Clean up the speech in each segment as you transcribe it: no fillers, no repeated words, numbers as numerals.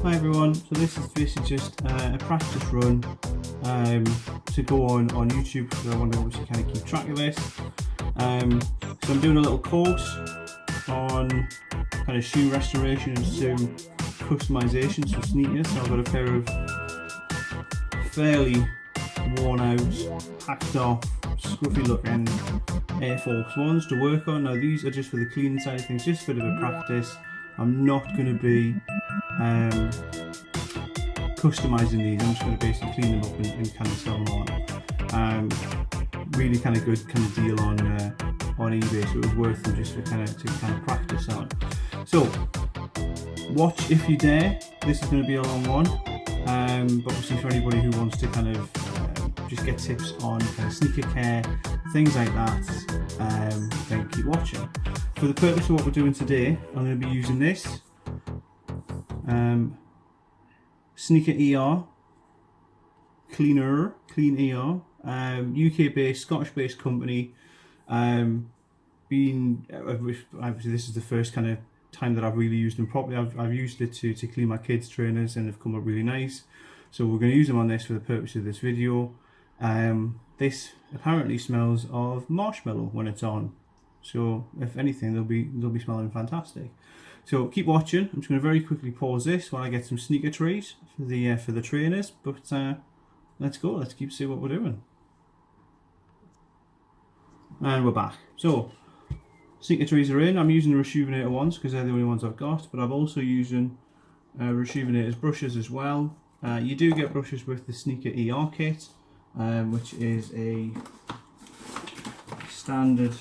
Hi everyone, so this is basically just a practice run to go on YouTube because I want to obviously kind of keep track of this. So I'm doing a little course on kind of shoe restoration and shoe customization, so sneakers. So I've got a pair of fairly worn out, hacked off, scruffy looking Air Force 1's to work on. Now these are just for the cleaning side of things, just a bit of a practice. I'm not going to be customizing these. I'm just going to basically clean them up and kind of sell them on. Really kind of good kind of deal on eBay, so it was worth them just to kind of practice on. So watch if you dare. This is going to be a long one, but obviously for anybody who wants to kind of just get tips on kind of sneaker care, things like that, then keep watching. For the purpose of what we're doing today, I'm going to be using this SneakerER cleaner, UK based, Scottish based company. Obviously this is the first kind of time that I've really used them properly. I've used it to clean my kids' trainers and they've come up really nice. So we're going to use them on this for the purpose of this video. This apparently smells of marshmallow when it's on. So if anything, they'll be smelling fantastic. So keep watching. I'm just going to very quickly pause this while I get some sneaker trays for the trainers. But let's go. Let's keep see what we're doing. And we're back. So sneaker trays are in. I'm using the Rejuvenator ones because they're the only ones I've got. But I'm also using Rejuvenator's brushes as well. You do get brushes with the SneakerER kit, which is a standard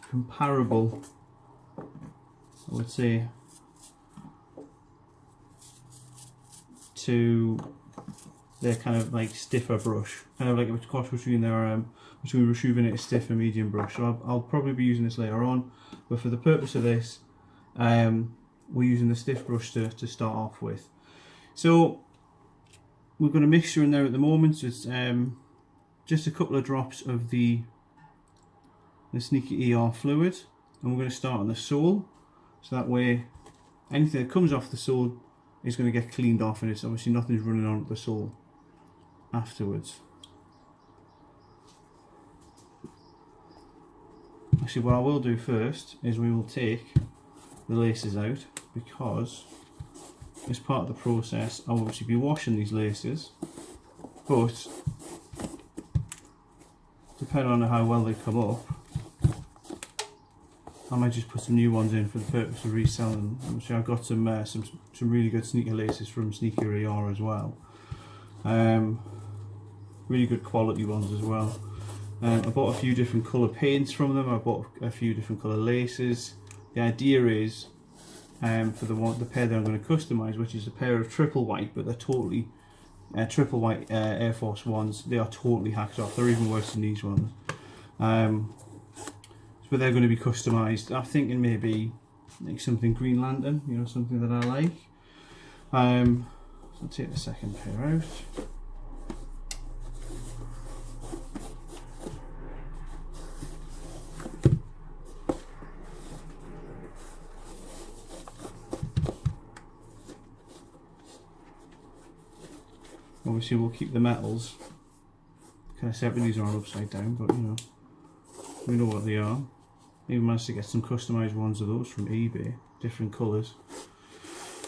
comparable, I would say, to their kind of like stiffer brush, kind of like a cross between their Rejuvenator stiff and medium brush. So I'll probably be using this later on, but for the purpose of this, we're using the stiff brush to start off with. So we've got a mixture in there at the moment. So it's just a couple of drops of the SneakerER fluid, and we're going to start on the sole, so that way anything that comes off the sole is going to get cleaned off, and it's obviously nothing's running on the sole afterwards. Actually, what I will do first is we will take the laces out, because as part of the process I'll obviously be washing these laces, but depending on how well they come up, I might just put some new ones in for the purpose of reselling. Obviously I've got some really good sneaker laces from SneakerER as well. Really good quality ones as well. I bought a few different colour paints from them. I bought a few different colour laces. The idea is for the pair that I'm going to customise, which is a pair of triple white, but they're totally triple white Air Force 1's. They are totally hacked off. They're even worse than these ones. But they're going to be customised. I'm thinking maybe like something Green Lantern, you know, something that I like. So I'll take the second pair out. Obviously we'll keep the metals kind of separate. These are all upside down, but you know, we know what they are. Even managed to get some customised ones of those from eBay, different colours,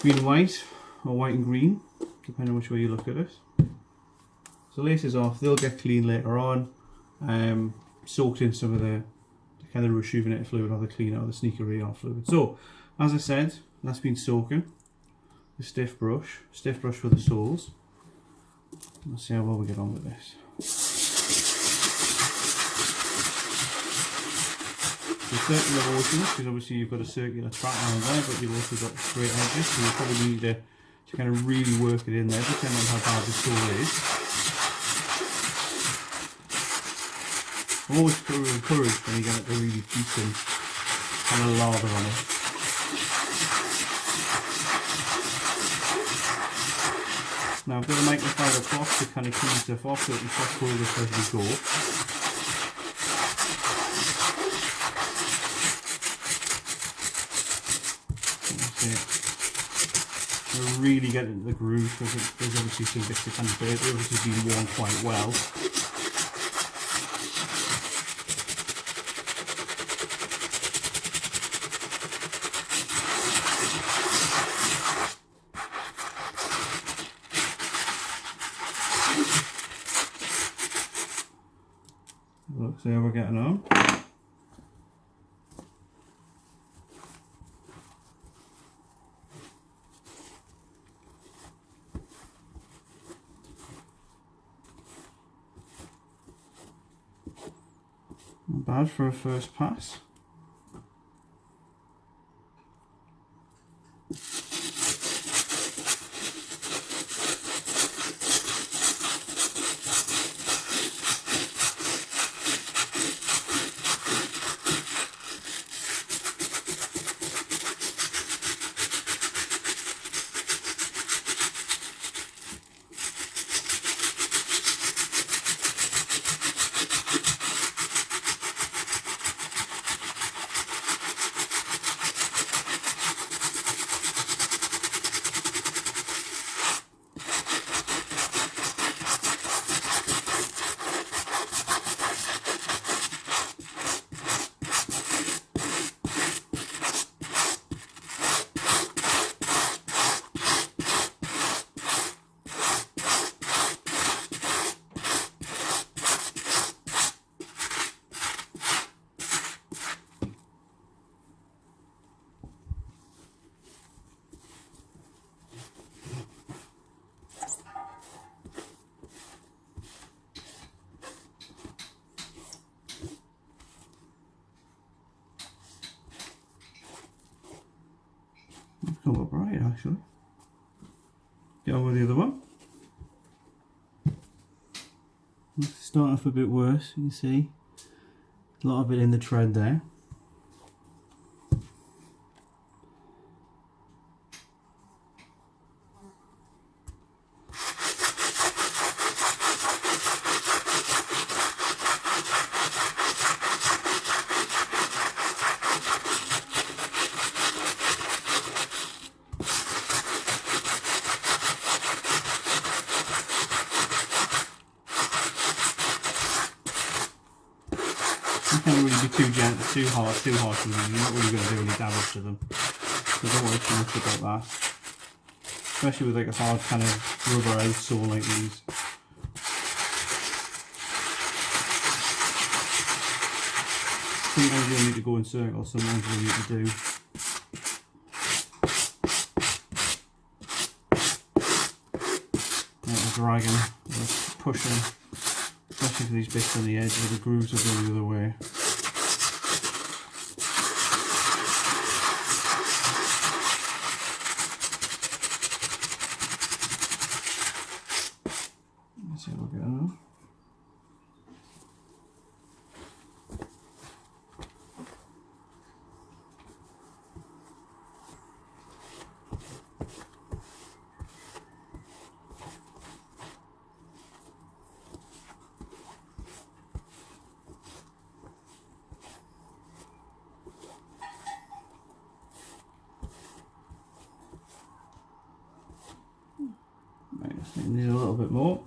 green and white, or white and green, depending on which way you look at it. So laces off, they'll get clean later on, soaked in some of the kind of Rejuvenator fluid or the cleaner or the SneakerER fluid. So as I said, that's been soaking. The stiff brush for the soles. Let's see how well we get on with this. The circular motions, because obviously you've got a circular track on there, but you've also got straight edges, so you probably need to kind of really work it in there, depending on how bad the sole is. I'm always encouraged when you get a really decent kind of lather on it. Now I've got a microfiber cloth to kind of clean stuff off so that you soft hold this as we go. to really get into the groove because there's obviously some bits that kind of hurt. They've obviously been worn quite well. Look, see how we're getting on. Not bad for a first pass. It's come up right actually. Get on with the other one. It's starting off a bit worse, you can see. A lot of it in the tread there. You can't really be too gentle, too harsh to them. You're not really going to do any damage to them. So don't worry too much about that. Especially with like a hard kind of rubber outsole like these. Sometimes you'll need to go in circles, sometimes you'll need to do dragging or pushing, especially for these bits on the edge where the grooves are going the other way. Let's see how we're getting on. Right, I think need a little bit more.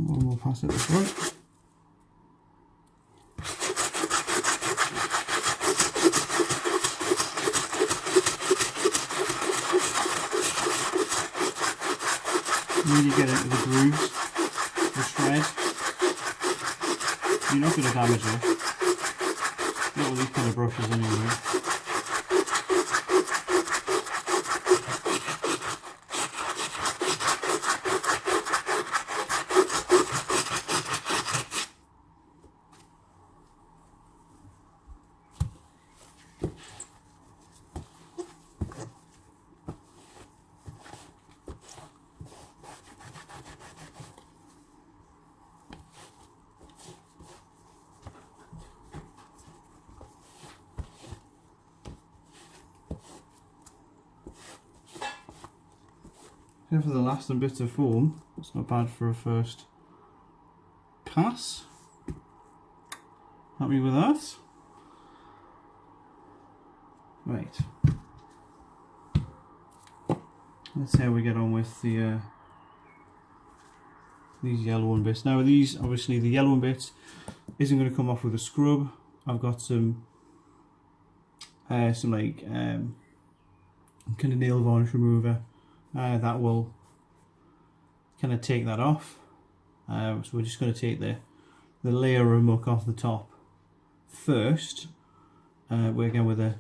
One more pass at the front. Really get into the grooves, the shred. You're not going to damage it. Not with these kind of brushes anyway. Here for the last bit of foam. It's not bad for a first pass. Happy with that? Right. Let's see how we get on with the these yellow bits. Now these, obviously the yellow bit isn't going to come off with a scrub. I've got some like kind of nail varnish remover. That will kind of take that off. So we're just going to take the layer of muck off the top first. We're again with a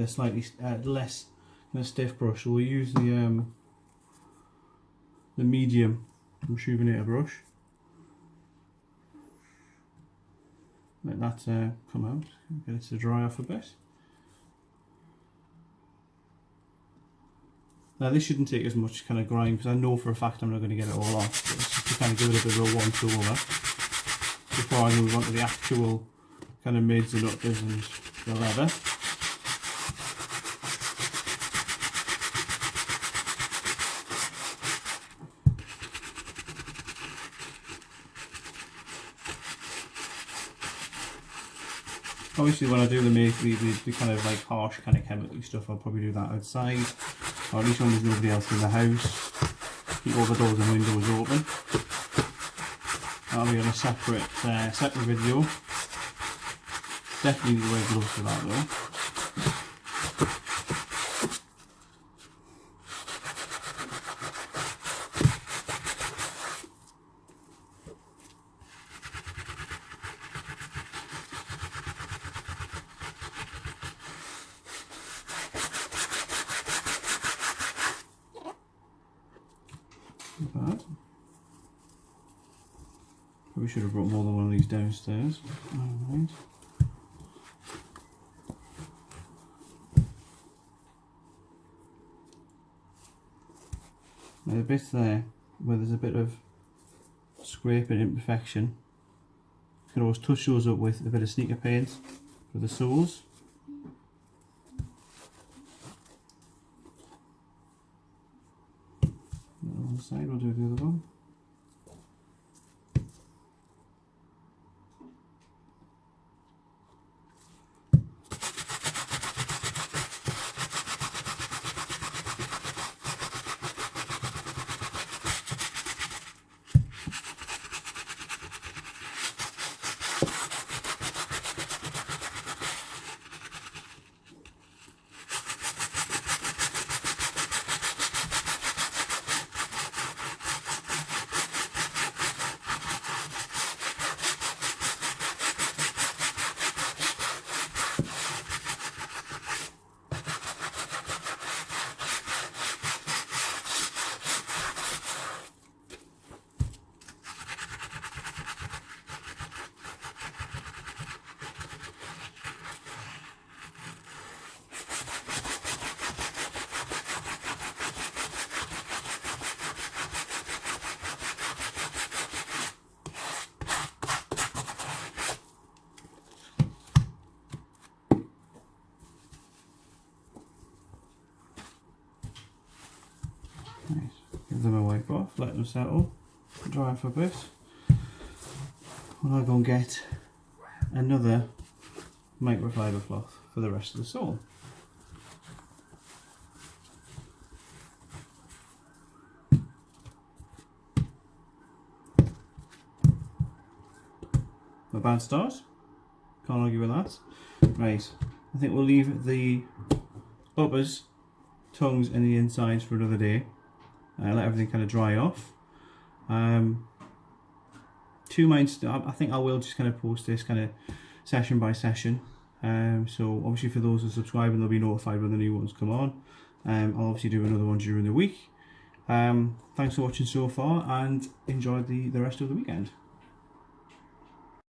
slightly less kind of stiff brush. So we'll use the medium rejuvenator brush. Let that come out. Get it to dry off a bit. Now this shouldn't take as much kind of grind because I know for a fact I'm not going to get it all off. But it's just to kind of give it a bit of a once over before I move on to the actual kind of mids and uppers and the leather. Obviously when I do the kind of like harsh kind of chemical stuff, I'll probably do that outside, or at least when there's nobody else in the house. Keep all the doors and windows open. That'll be on a separate video. Definitely need to wear gloves for that though. Bad. Probably should have brought more than one of these downstairs. Alright. Now the bit there where there's a bit of scraping imperfection, you can always touch those up with a bit of sneaker paint for the soles. One side, we'll do the other one. Nice. Give them a wipe off, let them settle, dry for a bit. And I'll go and get another microfiber cloth for the rest of the sole. a bad start. Can't argue with that. Right, I think we'll leave the uppers, tongues and the insides for another day. Let everything kind of dry off. To mind, I think I will just kind of post this kind of session by session. So obviously for those who subscribe, and they'll be notified when the new ones come on. I'll obviously do another one during the week. Thanks for watching so far, and enjoy the rest of the weekend.